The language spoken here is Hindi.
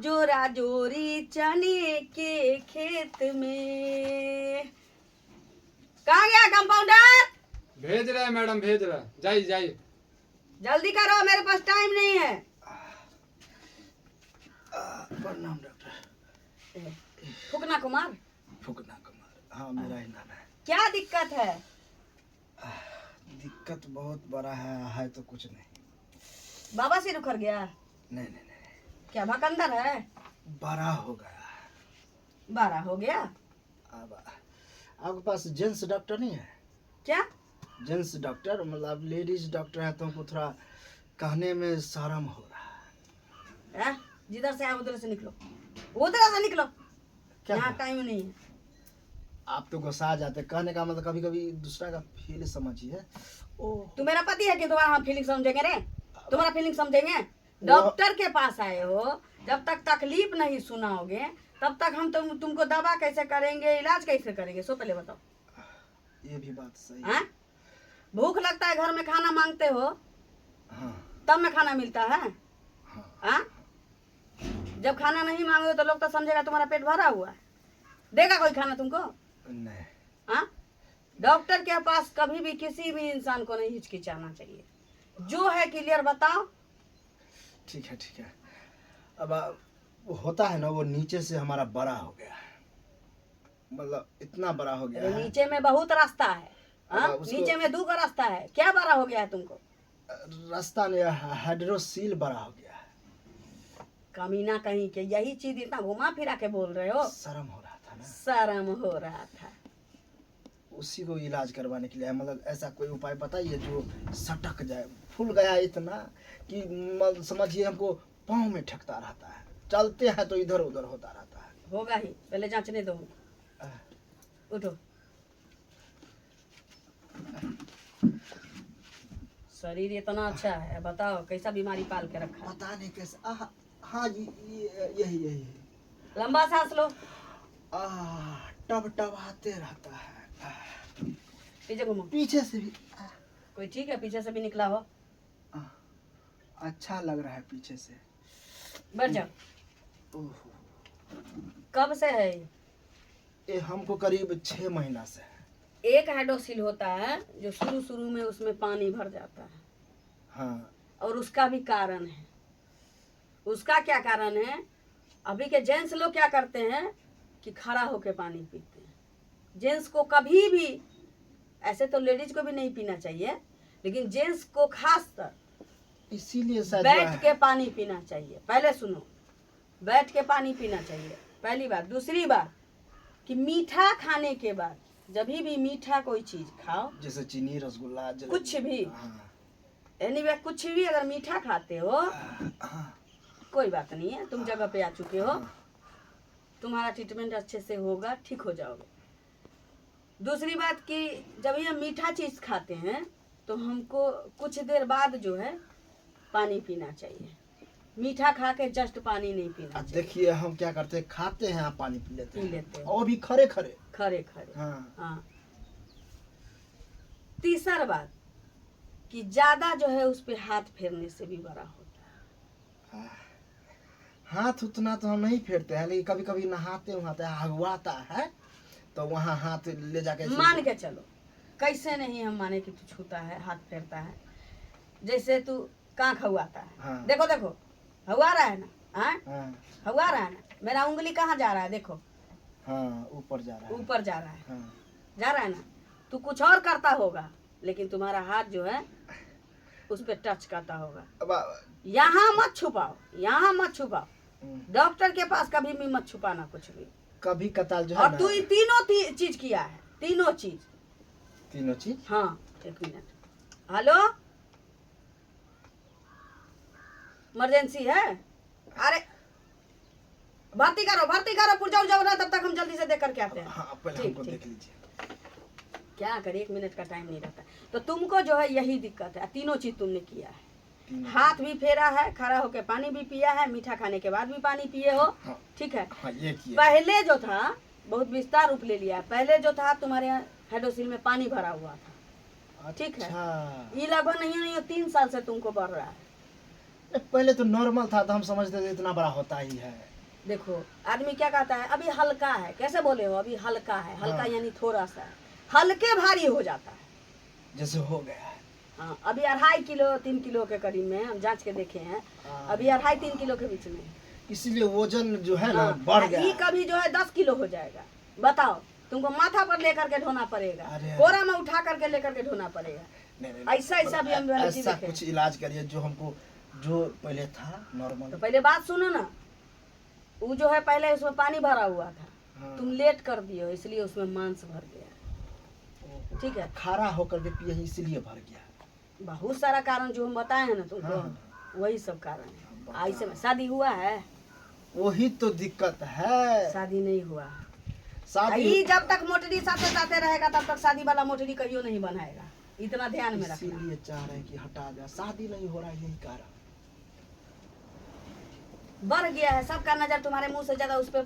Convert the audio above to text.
जोरा जोरी चने के खेत में। कहाँ गया कंपाउंडर? भेज रहे हैं मैडम, भेज रहे हैं। जाइए जाइए, जल्दी करो, मेरे पास टाइम नहीं है। प्रणाम डॉक्टर। फुकना कुमार? फुकना कुमार, हाँ मेरा ही नाम है। क्या दिक्कत है? दिक्कत बहुत बड़ा है तो कुछ नहीं। बाबा सिर उखड़ गया? नहीं नहीं नहीं। क्या भकंदर है? बड़ा हो गया। 12 हो गया? अब आपके पास जेंट्स डॉक्टर नहीं है? क्या जेंट्स डॉक्टर मतलब लेडीज डॉक्टर है, तो हमको थोड़ा कहने में शर्म हो रहा है। जिधर से आए उधर से निकलो, उधर से निकलो। क्या यहाँ हुआ? टाइम नहीं है। आप तो गुस्सा जाते, कहने का मतलब कभी कभी दूसरा का फील समझिए। ओह, तू मेरा पति है कि तुम्हारा हम फीलिंग समझेंगे रे? तुम्हारा फीलिंग समझेंगे? डॉक्टर के पास आए हो, जब तक तकलीफ नहीं सुनाओगे तब तक हम तुमको दवा कैसे करेंगे, इलाज कैसे करेंगे? सो पहले बताओ। ये भी बात सही हैं? भूख लगता है, घर में खाना मांगते हो, हाँ तब में खाना मिलता है? हाँ। हाँ? जब खाना नहीं मांगोगे तो लोग तो समझेगा तुम्हारा पेट भरा हुआ है। देगा कोई खाना तुमको? नहीं। हाँ? डॉक्टर के पास कभी भी किसी भी इंसान को नहीं हिचकिचाना चाहिए। जो है क्लियर बताओ। ठीक है ठीक है। अब वो होता है ना, वो नीचे से हमारा बड़ा हो गया है, मतलब इतना बड़ा हो गया है। नीचे में बहुत रास्ता है। हाँ? उसको- नीचे में 2 रास्ता है। क्या बड़ा हो गया है तुमको? रास्ता ने हाइड्रोसील बड़ा हो गया है। कमीना कहीं के, यही चीज इतना घुमा फिरा के बोल रहे हो। शर्म हो रहा था ना, शर्म हो रहा था। उसी को इलाज करवाने के लिए, मतलब ऐसा कोई उपाय बताइए जो सटक जाए। फूल गया इतना कि समझिए हमको पाँव में ठकता रहता है, चलते हैं तो इधर उधर होता रहता है। होगा ही, पहले जांचने दो। उठो। शरीर इतना अच्छा है, बताओ कैसा बीमारी पाल के रखा है? पता नहीं कैसे। हाँ जी, यही यही। लंबा सांस लो। टब टब आते रहता है। पीछे घूमो। पीछे से भी कोई ठीक है? पीछे से भी निकला हो? अच्छा लग रहा है पीछे से। बैठ जाओ। ओहो, कब से है? ये हमको करीब 6 महीना से है। एक हाइड्रोसील होता है जो शुरू शुरू में उसमें पानी भर जाता है, हाँ और उसका भी कारण है। उसका क्या कारण है? अभी के जेंट्स लोग क्या करते हैं कि खड़ा होके पानी पीते हैं। जेंट्स को कभी भी, ऐसे तो लेडीज को भी नहीं पीना चाहिए, लेकिन जेंट्स को खासकर इसीलिए शायद बैठ के पानी पीना चाहिए। पहले सुनो, बैठ के पानी पीना चाहिए, पहली बात। दूसरी बात कि मीठा खाने के बाद, जब भी मीठा कोई चीज खाओ, जैसे चीनी, रसगुल्ला, जलेबी, कुछ भी, हाँ, एनीवे कुछ भी अगर मीठा खाते हो, हाँ, कोई बात नहीं है, तुम जगह पे आ चुके हो, तुम्हारा ट्रीटमेंट अच्छे से होगा, ठीक हो जाओगे। दूसरी बात कि जब ये मीठा चीज खाते हैं तो हमको कुछ देर बाद जो है पानी पीना चाहिए। मीठा खा के जस्ट पानी नहीं पीना चाहिए। देखिए हम क्या करते हैं, खाते हैं, आप पानी पी लेते पी हैं, लेते हैं। और भी खड़े खड़े। खरे खरे। हाँ हाँ। तीसरा बात कि ज्यादा जो है उस पे हाथ फेरने से भी बड़ा होता है। हाथ उतना तो हम नहीं फेरते हैं, लेकिन कभी कभी नहाते वहाते हगवाता है तो वहाँ हाथ ले जाके मान के चलो, कैसे नहीं हम माने कि तू छूता है, हाथ फेरता है। जैसे तू कांख हवाता है। हाँ। देखो देखो, हवा रहा है ना? हाँ? हाँ हवा रहा है ना? मेरा उंगली कहाँ जा रहा है? देखो, हाँ, ऊपर जा रहा है। ऊपर जा रहा है। हाँ। जा रहा है ना? तू कुछ और करता होगा, लेकिन तुम्हारा हाथ जो है उस पर टच करता होगा। अब यहाँ मत छुपाओ, यहाँ मत छुपाओ। हम्म, डॉक्टर के पास कभी भी मत छुपाना कुछ भी। कभी कताल जो है और ना, तू ये तीनों चीज किया है, तीनों चीज। तीनों चीज। हाँ, एक मिनट। हेलो, इमरजेंसी है? अरे भर्ती करो, पुर्जा उर्जा हो रहा है, तब तक हम जल्दी से देख करके आते हैं। हाँ, पहले ठीक, हमको ठीक। देख लीजिए। क्या करे, 1 मिनट का टाइम नहीं रहता। तो तुमको जो है यही दिक्कत है, तीनों चीज तुमने किया है। तीनों हाथ भी फेरा है, खड़ा होके पानी भी पिया है, मीठा खाने के बाद भी पानी पिए हो। हाँ। ठीक है। हाँ, ये किया। पहले जो था बहुत विस्तार रूप ले लिया है। पहले जो था तुम्हारे यहाँ हाइड्रोसील में पानी भरा हुआ था। ठीक है। अच्छा। ये लगभग नहीं 3 साल से तुमको बढ़ रहा है। पहले तो नॉर्मल था तो हम समझते थे इतना बड़ा होता ही है। देखो आदमी क्या कहता है अभी हल्का है, कैसे बोले हो अभी हल्का है, हल्का हाँ। यानी थोड़ा सा है, हल्के भारी हो जाता है। जैसे हो गया है। हाँ अभी 2.5 किलो 3 किलो के करीब में हम जांच के देखे हैं, हाँ। अभी 2.5-3 किलो के बीच में। इसीलिए वजन जो है ना हाँ, बढ़ गया ये है। कभी जो है 10 किलो हो जाएगा। बताओ तुमको माथा पर लेकर के ढोना पड़ेगा, अरे। कोरा में उठा करके लेकर के ढोना पड़ेगा। नहीं, ऐसा भी हम रियलिटी ऐसा देखे। कुछ इलाज करिए जो हमको जो पहले था नॉर्मल। तो पहले बात सुनो ना, वो जो है पहले उसमें पानी भरा हुआ था, हाँ। तुम लेट कर दिए हो इसलिए उसमें मांस भर गया। ठीक है, खारा होकर के पिए ही इसलिए भर गया। बहुत सारा कारण जो हम बताए हैं ना तुमको, हाँ। वही सब कारण है। ऐसे में शादी हुआ है? वही तो दिक्कत है। शादी नहीं हुआ। शादी ये जब तक मोटरी साथे साथे रहेगा तब तक शादी वाला मोटरी कहियो नहीं बनाएगा, इतना ध्यान में रखना। इसीलिए चाह रहे हैं कि हटा दे, शादी नहीं हो रहा है यही कारण। बढ़ गया है, सबका नजर तुम्हारे मुंह से ज्यादा उस पर